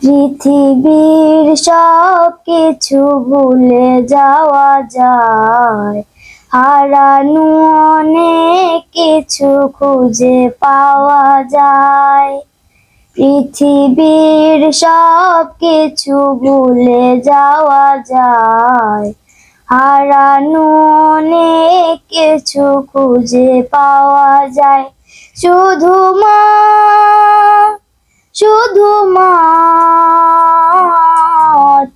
পৃথিবীর সব কিছু ভুলে যাওয়া যায়, হারানো অনেক কিছু খুঁজে পাওয়া যায়। পৃথিবীর সব কিছু ভুলে যাওয়া যায়, হারানো অনেক কিছু খুঁজে পাওয়া যায়। শুধু মা, শুধু মা,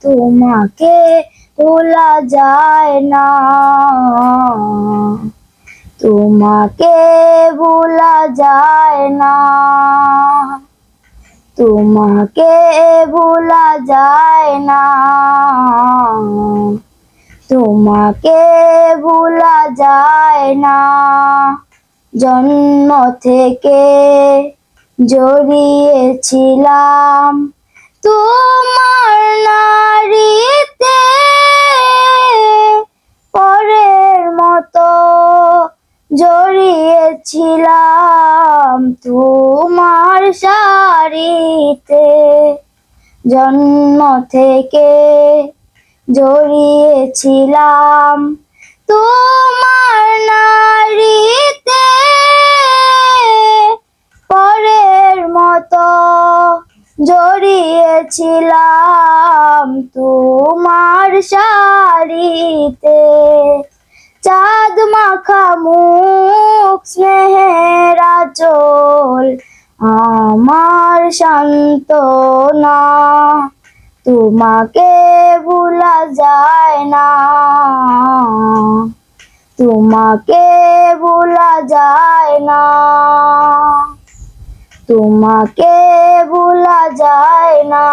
তোমাকে ভোলা যায় না, তোমাকে ভোলা যায় না, তোমাকে ভোলা যায় না, তোমাকে ভোলা যায় না। জন্ম থেকে জড়িয়েছিলাম তোমার নাড়িতে, পরের মতো জড়িয়েছিলাম তোমার শাড়িতে। জন্ম থেকে জড়িয়েছিলাম তোমার নাড়িতে, পরের মতো জড়িয়েছিলাম তোমার শাড়িতে। চাঁদ মাখা মুখ, স্নেহের আঁচল আমার সান্ত্বনা, তোমাকে ভোলা যায় না, তোমাকে ভোলা যায় না, তোমাকে ভোলা যায় না,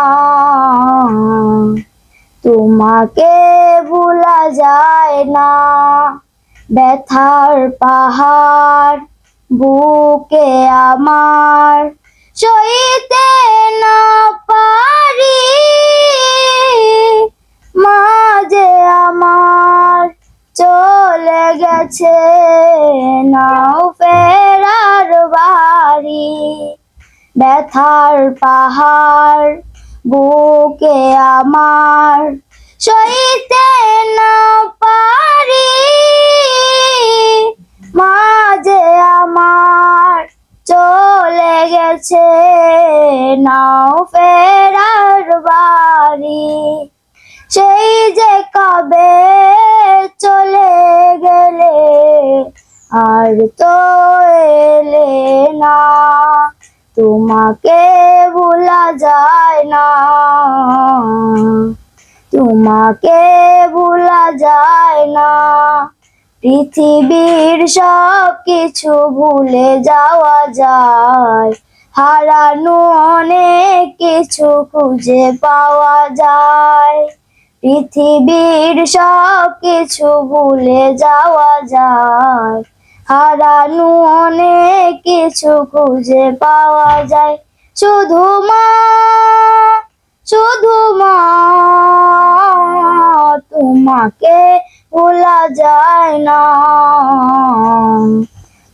তোমাকে ভোলা যায় না। ব্যথার পাহাড় বুকে আমার সইতে না পারি, মা যে আমার চলে গেছে নাও ফেরার বাড়ি। ব্যথার পাহাড় বুকে আমার সইতে না পারি, মা যে আমার চলে গেছে নাও ফেরার বাড়ি। সেই যে কবে চলে গেলে আর তো এলে না, তোমাকে ভোলা যায় না, তোমাকে ভোলা যায় না। পৃথিবীর সব কিছু ভুলে যাওয়া যায়, হারানো অনেক কিছু খুঁজে পাওয়া যায়। পৃথিবীর সব কিছু ভুলে যাওয়া যায়, হারানো অনেক কিছু খুঁজে পাওয়া যায়। শুধু মা, শুধু মা, তোমাকে ভোলা যায় না,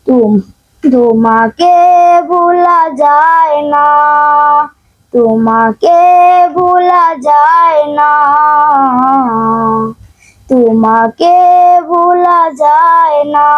তোমাকে ভোলা যায় না, তোমাকে ভোলা যায় না, তোমাকে ভোলা যায় না।